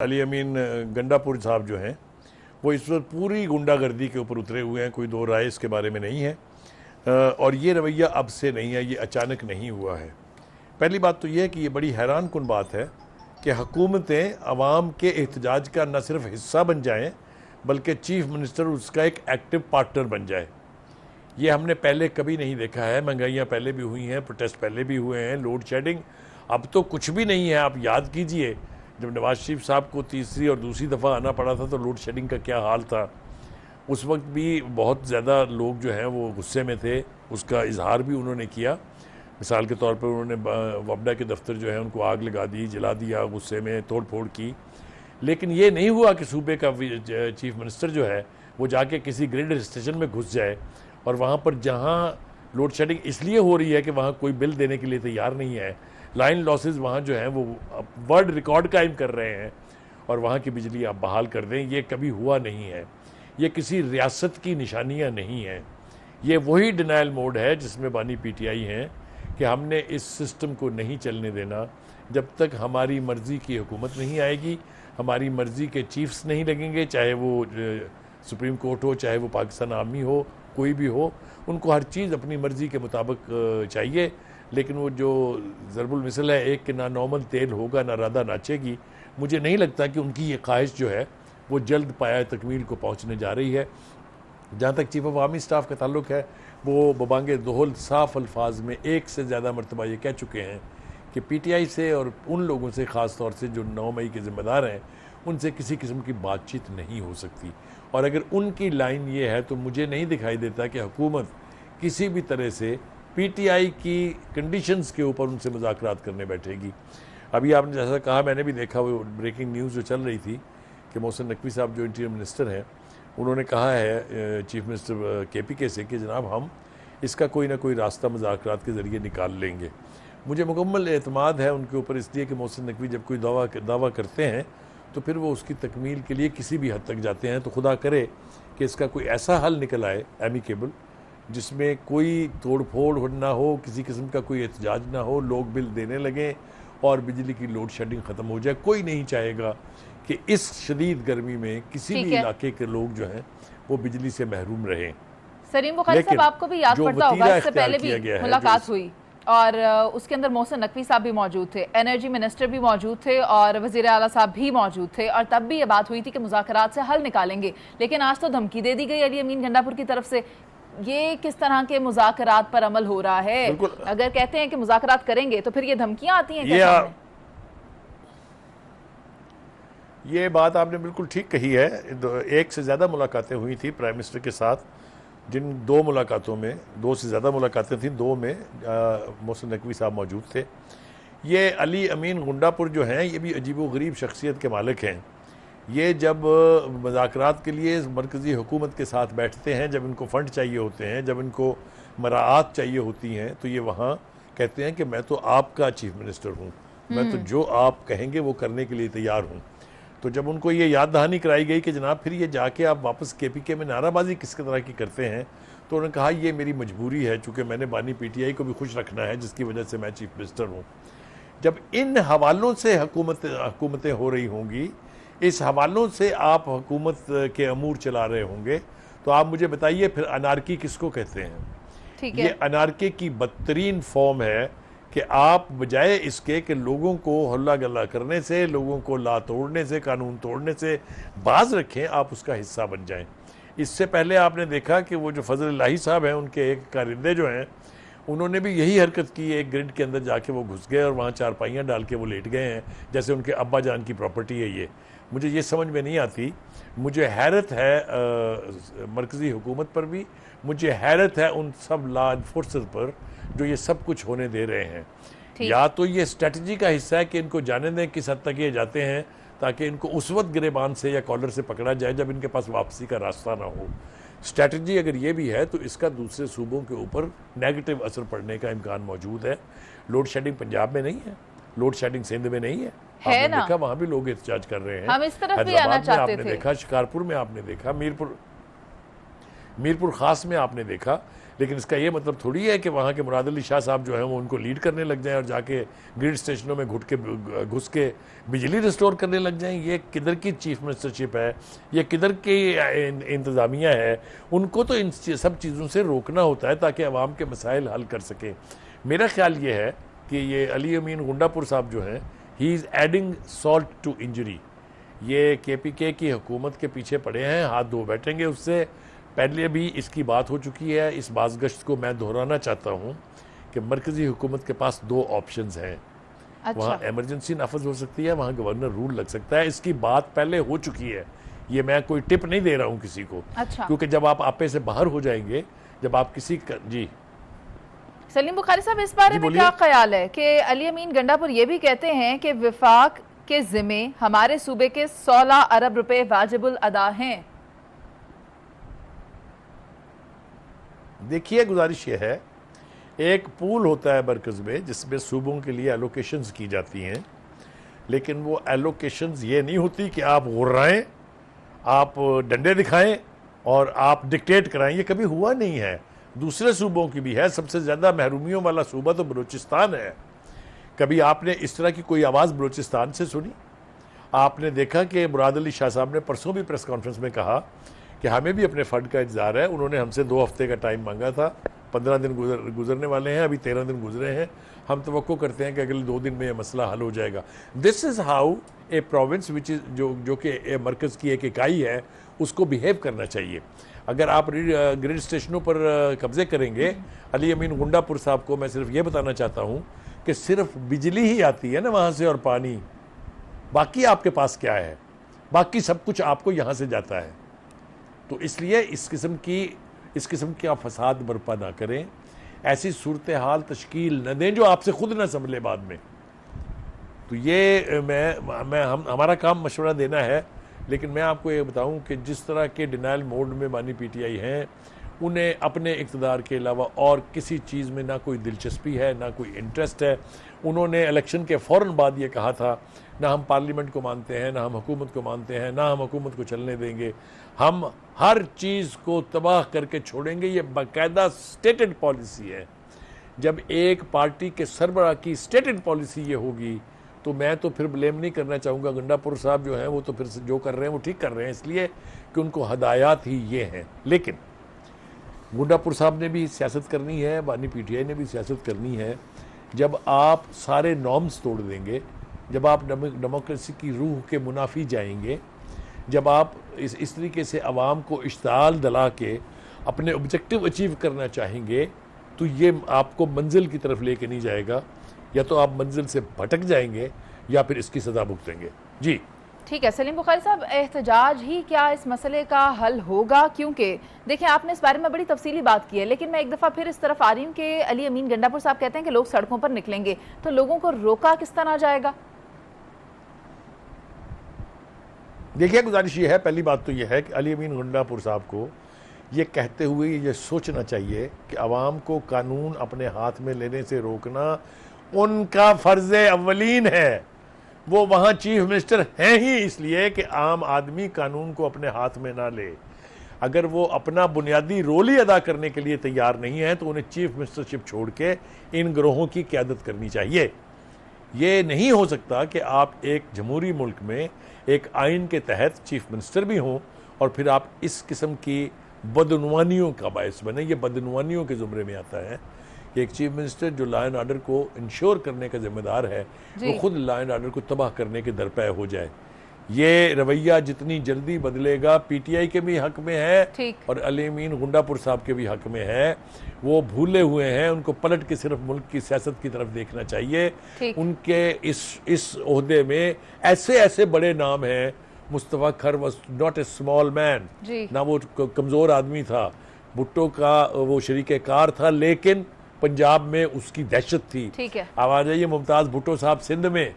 अली अमीन गंडापुर साहब जो हैं वो इस वक्त पूरी गुंडागर्दी के ऊपर उतरे हुए हैं, कोई दो राय इसके बारे में नहीं है। और ये रवैया अब से नहीं है, ये अचानक नहीं हुआ है। पहली बात तो ये है कि ये बड़ी हैरान कुन बात है कि हुकूमतें अवाम के एहतजाज का न सिर्फ हिस्सा बन जाएं बल्कि चीफ मिनिस्टर उसका एक एक्टिव पार्टनर बन जाए। ये हमने पहले कभी नहीं देखा है। महंगाइयाँ पहले भी हुई हैं, प्रोटेस्ट पहले भी हुए हैं, लोड शेडिंग अब तो कुछ भी नहीं है। आप याद कीजिए जब नवाज शरीफ साहब को तीसरी और दूसरी दफ़ा आना पड़ा था तो लोड शेडिंग का क्या हाल था। उस वक्त भी बहुत ज़्यादा लोग जो हैं वो गुस्से में थे, उसका इजहार भी उन्होंने किया। मिसाल के तौर पर उन्होंने वबडा के दफ्तर जो है उनको आग लगा दी, जला दिया, गुस्से में तोड़ फोड़ की। लेकिन ये नहीं हुआ कि सूबे का चीफ मिनिस्टर जो है वो जाके किसी ग्रिड स्टेशन में घुस जाए और वहाँ पर जहाँ लोड शेडिंग इसलिए हो रही है कि वहाँ कोई बिल देने के लिए तैयार नहीं है, लाइन लॉसेस वहाँ जो हैं वो वर्ल्ड रिकॉर्ड कायम कर रहे हैं और वहाँ की बिजली आप बहाल कर दें, ये कभी हुआ नहीं है। ये किसी रियासत की निशानियाँ नहीं हैं। ये वही डिनाइल मोड है जिसमें बानी पीटीआई हैं कि हमने इस सिस्टम को नहीं चलने देना। जब तक हमारी मर्ज़ी की हुकूमत नहीं आएगी, हमारी मर्ज़ी के चीफ्स नहीं लगेंगे, चाहे वो सुप्रीम कोर्ट हो, चाहे वो पाकिस्तान आर्मी हो, कोई भी हो, उनको हर चीज़ अपनी मर्ज़ी के मुताबिक चाहिए। लेकिन वो जो ज़रबुल मिसल है एक कि ना नॉर्मल तेल होगा ना राधा नाचेगी, मुझे नहीं लगता कि उनकी ये ख्वाहिश जो है वो जल्द पाया तकमील को पहुंचने जा रही है। जहाँ तक चीफ ऑफ आर्मी स्टाफ का ताल्लुक है, वो बबांगे दोहल साफ अल्फाज में एक से ज़्यादा मरतबा ये कह चुके हैं कि पीटीआई से और उन लोगों से ख़ास तौर से जो 9 मई के ज़िम्मेदार हैं उनसे किसी किस्म की बातचीत नहीं हो सकती। और अगर उनकी लाइन ये है तो मुझे नहीं दिखाई देता कि हुकूमत किसी भी तरह से पीटीआई की कंडीशंस के ऊपर उनसे मुज़ाकरात करने बैठेगी। अभी आपने जैसा कहा, मैंने भी देखा वो ब्रेकिंग न्यूज़ जो चल रही थी कि मोहसिन नकवी साहब जो इंटीरियर मिनिस्टर हैं उन्होंने कहा है चीफ मिनिस्टर केपीके से कि जनाब हम इसका कोई ना कोई रास्ता मुज़ाकरात के ज़रिए निकाल लेंगे। मुझे मुकम्मल एतमाद है उनके ऊपर, इसलिए कि मोहसिन नकवी जब कोई दावा करते हैं तो फिर वो उसकी तकमील के लिए किसी भी हद तक जाते हैं। तो खुदा करे कि इसका कोई ऐसा हल निकल आए एमिकेबल जिसमें कोई तोड़ फोड़ ना हो, किसी किस्म का कोई एहतजाज ना हो, लोग बिल देने लगें और बिजली की लोड शेडिंग ख़त्म हो जाए। कोई नहीं चाहेगा कि इस शदीद गर्मी में किसी भी इलाके के लोग जो हैं वो बिजली से महरूम रहें। सलीम बुखारी साहब, आपको भी याद पड़ता होगा इससे पहले भी मुलाकात हुई और उसके अंदर मोहसिन नकवी साहब भी मौजूद थे, एनर्जी मिनिस्टर भी मौजूद थे और वज़ीर आला साहब भी मौजूद थे और तब भी ये बात हुई थी कि मुज़ाकरात से हल निकालेंगे। लेकिन आज तो धमकी दे दी गई अली अमीन गंडापुर की तरफ से। ये किस तरह के मुज़ाकरात पर अमल हो रहा है? अगर कहते हैं कि मुज़ाकरात करेंगे तो फिर ये धमकियां आती हैं क्या? ये बात आपने बिल्कुल ठीक कही है। एक से ज़्यादा मुलाकातें हुई थी प्राइम मिनिस्टर के साथ, जिन 2 मुलाकातों में 2 से ज़्यादा मुलाकातें थीं, 2 में मोहसिन नकवी साहब मौजूद थे। ये अली अमीन गुंडापुर जो हैं ये भी अजीबोगरीब शख्सियत के मालिक हैं। ये जब मुज़ाकरात के लिए मरकज़ी हुकूमत के साथ बैठते हैं, जब इनको फ़ंड चाहिए होते हैं, जब इनको मराआत चाहिए होती हैं, तो ये वहाँ कहते हैं कि मैं तो आपका चीफ मिनिस्टर हूँ, मैं तो जो आप कहेंगे वो करने के लिए तैयार हूँ। तो जब उनको ये याद दहानी कराई गई कि जनाब फिर ये जाके आप वापस केपीके में नाराबाजी किस तरह की करते हैं, तो उन्होंने कहा ये मेरी मजबूरी है, चूँकि मैंने बानी पीटीआई को भी खुश रखना है जिसकी वजह से मैं चीफ मिनिस्टर हूँ। जब इन हवालों से हुकूमतें हो रही होंगी, इस हवालों से आप हुकूमत के अमूर चला रहे होंगे, तो आप मुझे बताइए फिर अनारकी किसको कहते हैं? ठीक है। ये अनारकी की बदतरीन फॉर्म है कि आप बजाय इसके कि लोगों को हल्ला गल्ला करने से, लोगों को ला तोड़ने से, कानून तोड़ने से बाज रखें, आप उसका हिस्सा बन जाएं। इससे पहले आपने देखा कि वो जो फजल इलाही साहब हैं उनके एक कारिंदे जो हैं उन्होंने भी यही हरकत की। एक ग्रिड के अंदर जाके वो घुस गए और वहाँ चारपाइयाँ डाल के वो लेट गए हैं जैसे उनके अब्बा जान की प्रॉपर्टी है। ये मुझे ये समझ में नहीं आती। मुझे हैरत है मरकज़ी हुकूमत पर भी, मुझे हैरत है उन सब लॉ इन्फोर्सर पर जो ये सब कुछ होने दे रहे हैं। या तो ये स्ट्रेटजी का हिस्सा है कि इनको जाने दें किस हद तक ये जाते हैं ताकि इनको उस वक्त गिरेबान से या कॉलर से पकड़ा जाए जब इनके पास वापसी का रास्ता ना हो। स्ट्रेटजी अगर ये भी है तो इसका दूसरे सूबों के ऊपर नेगेटिव असर पड़ने का इम्कान मौजूद है। लोड शेडिंग पंजाब में नहीं है, लोड शेडिंग सिंध में नहीं है, आपने देखा वहाँ भी लोग एहतजाज कर रहे हैं। हम इस तरफ भी आना चाहते थे। देखा शिकारपुर में, आपने देखा मीरपुर खास में आपने देखा। लेकिन इसका ये मतलब थोड़ी है कि वहाँ के मुराद अली शाह साहब जो हैं वो उनको लीड करने लग जाएं और जाके ग्रिड स्टेशनों में घुस के बिजली रिस्टोर करने लग जाएं। ये किधर की चीफ मिनिस्टरशिप है, ये किधर की इंतज़ामिया है। उनको तो इन सब चीज़ों से रोकना होता है ताकि अवाम के मसाइल हल कर सकें। मेरा ख्याल ये है कि ये अली अमीन गुंडापुर साहब जो हैं, he is adding salt to injury. ये KPK की हुकूमत के पीछे पड़े हैं, हाथ धो बैठेंगे उससे। पहले भी इसकी बात हो चुकी है। इस बाज़गश्त को मैं दोहराना चाहता हूँ कि मरकज़ी हुकूमत के पास 2 ऑप्शंस हैं। अच्छा। वहाँ एमरजेंसी नाफज हो सकती है, वहाँ गवर्नर रूल लग सकता है। इसकी बात पहले हो चुकी है, ये मैं कोई टिप नहीं दे रहा हूँ किसी को। अच्छा। क्योंकि जब आप आपे से बाहर हो जाएंगे, जब आप जी सलीम बुखारी साहब, इस बारे में क्या ख्याल है कि अली अमीन गंडापुर ये भी कहते हैं कि विफाक के जिम्मे हमारे सूबे के 16 अरब रुपए वाजिबुल अदा हैं। देखिए, गुजारिश ये है, एक पूल होता है मरकज़ में जिसमें सूबों के लिए एलोकेशंस की जाती हैं, लेकिन वो एलोकेशंस ये नहीं होती कि आप गुर्राएं, आप डंडे दिखाएं और आप डिक्टेट कराएं। ये कभी हुआ नहीं है। दूसरे सूबों की भी है। सबसे ज़्यादा महरूमियों वाला सूबा तो बलूचिस्तान है। कभी आपने इस तरह की कोई आवाज़ बलूचिस्तान से सुनी? आपने देखा कि मुराद अली शाह साहब ने परसों भी प्रेस कॉन्फ्रेंस में कहा कि हमें भी अपने फ़ंड का इंतज़ार है। उन्होंने हमसे 2 हफ्ते का टाइम मांगा था, 15 दिन गुजरने वाले हैं, अभी 13 दिन गुजरे हैं। हम तवक्को करते हैं कि अगले 2 दिन में यह मसला हल हो जाएगा। This is how a province which is जो कि मरकज़ की एक इकाई है उसको बिहेव करना चाहिए। अगर आप ग्रिड स्टेशनों पर कब्ज़े करेंगे, अली अमीन गुंडापुर साहब को मैं सिर्फ ये बताना चाहता हूँ कि सिर्फ बिजली ही आती है ना वहाँ से और पानी, बाकी आपके पास क्या है? बाकी सब कुछ आपको यहाँ से जाता है। तो इसलिए इस किस्म की आप फसाद बर्पा ना करें, ऐसी सूरत हाल तश्कील न दें जो आपसे खुद ना संभले बाद में। तो ये हमारा काम मशवरा देना है। लेकिन मैं आपको ये बताऊं कि जिस तरह के डिनाइल मोड में बानी PTI हैं, उन्हें अपने इक़्तिदार के अलावा और किसी चीज़ में ना कोई दिलचस्पी है, ना कोई इंटरेस्ट है। उन्होंने इलेक्शन के फ़ौरन बाद ये कहा था, ना हम पार्लियामेंट को मानते हैं, ना हम हुकूमत को मानते हैं, ना हम हुकूमत को चलने देंगे, हम हर चीज़ को तबाह करके छोड़ेंगे। ये बाकायदा स्टेटेड पॉलिसी है। जब एक पार्टी के सरबराह की स्टेटेड पॉलिसी ये होगी तो मैं तो फिर ब्लेम नहीं करना चाहूँगा। गंडापुर साहब जो हैं वो तो फिर जो कर रहे हैं वो ठीक कर रहे हैं, इसलिए कि उनको हदायत ही ये हैं। लेकिन गुंडापुर साहब ने भी सियासत करनी है, बानी PTI ने भी सियासत करनी है। जब आप सारे नॉर्म्स तोड़ देंगे, जब आप डेमोक्रेसी की रूह के मुनाफी जाएंगे, जब आप इस तरीके से आवाम को इश्ताल दिला के अपने ऑब्जेक्टिव अचीव करना चाहेंगे, तो ये आपको मंजिल की तरफ लेके नहीं जाएगा। या तो आप मंजिल से भटक जाएंगे या फिर इसकी सज़ा भुगतेंगे। जी ठीक है सलीम बुखारी साहब, एहतजाज ही क्या इस मसले का हल होगा? क्योंकि देखिए, आपने इस बारे में बड़ी तफसीली बात की है, लेकिन मैं एक दफ़ा फिर इस तरफ आ रही हूँ कि अली अमीन गंडापुर साहब कहते हैं कि लोग सड़कों पर निकलेंगे, तो लोगों को रोका किस तरह जाएगा? देखिए, गुजारिश ये है, पहली बात तो ये है कि अली अमीन गंडापुर साहब को ये कहते हुए ये सोचना चाहिए कि आवाम को कानून अपने हाथ में लेने से रोकना उनका फ़र्ज़ अव्वलीन है। वो वहाँ चीफ मिनिस्टर हैं ही इसलिए कि आम आदमी कानून को अपने हाथ में ना ले। अगर वो अपना बुनियादी रोल ही अदा करने के लिए तैयार नहीं है तो उन्हें चीफ मिनिस्टरशिप छोड़ के इन ग्रोहों की क़यादत करनी चाहिए। ये नहीं हो सकता कि आप एक जमहूरी मुल्क में एक आइन के तहत चीफ मिनिस्टर भी हों और फिर आप इस किस्म की बदनवानियों का बायस बने। ये बदनवानियों के ज़ुमरे में आता है कि एक चीफ मिनिस्टर जो लॉ एंड ऑर्डर को इंश्योर करने का जिम्मेदार है, वो खुद लॉ एंड ऑर्डर को तबाह करने के दरपे हो जाए। ये रवैया जितनी जल्दी बदलेगा PTI के भी हक में है और अली अमीन गुंडापुर साहब के भी हक में है। वो भूले हुए हैं, उनको पलट के सिर्फ मुल्क की सियासत की तरफ देखना चाहिए। उनके इस ओहदे में ऐसे ऐसे बड़े नाम हैं। मुस्तफ़ा खर was not a small man, ना वो कमज़ोर आदमी था। भुट्टो का वो शरीके कार था, लेकिन पंजाब में उसकी दहशत थी। अब आ जाइए मुमताज़ भुट्टो साहब सिंध में,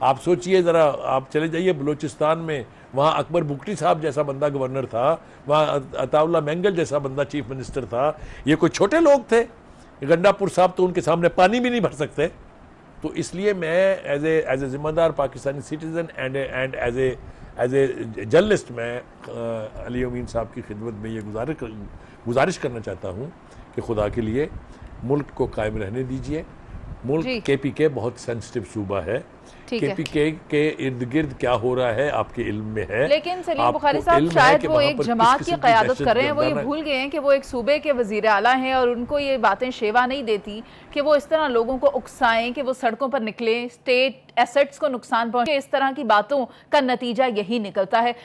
आप सोचिए ज़रा, आप चले जाइए बलूचिस्तान में, वहाँ अकबर बुगटी साहब जैसा बंदा गवर्नर था, वहाँ अताउल्ला मैंगल जैसा बंदा चीफ मिनिस्टर था। ये कोई छोटे लोग थे? गंडापुर साहब तो उनके सामने पानी भी नहीं भर सकते। तो इसलिए मैं एज ए ज़िम्मेदार Pakistani citizen and as a journalist मैं अली अमीन साहब की खिदमत में ये गुजारिश करना चाहता हूँ कि खुदा के लिए मुल्क को कायम रहने दीजिए। मुल्क KPK बहुत सेंसिटिव सूबा है। KPK के इर्द गिर्द क्या हो रहा है आपके इल्म में है। लेकिन सलीम बुखारी साहब शायद वो एक जमात की क़यादत कर रहे हैं, वो ये भूल गए हैं कि वो एक सूबे के वज़ीर आला हैं और उनको ये बातें शेवा नहीं देती कि वो इस तरह लोगों को उकसाएं कि वो सड़कों पर निकले, स्टेट एसेट्स को नुकसान पहुंचे। इस तरह की बातों का नतीजा यही निकलता है।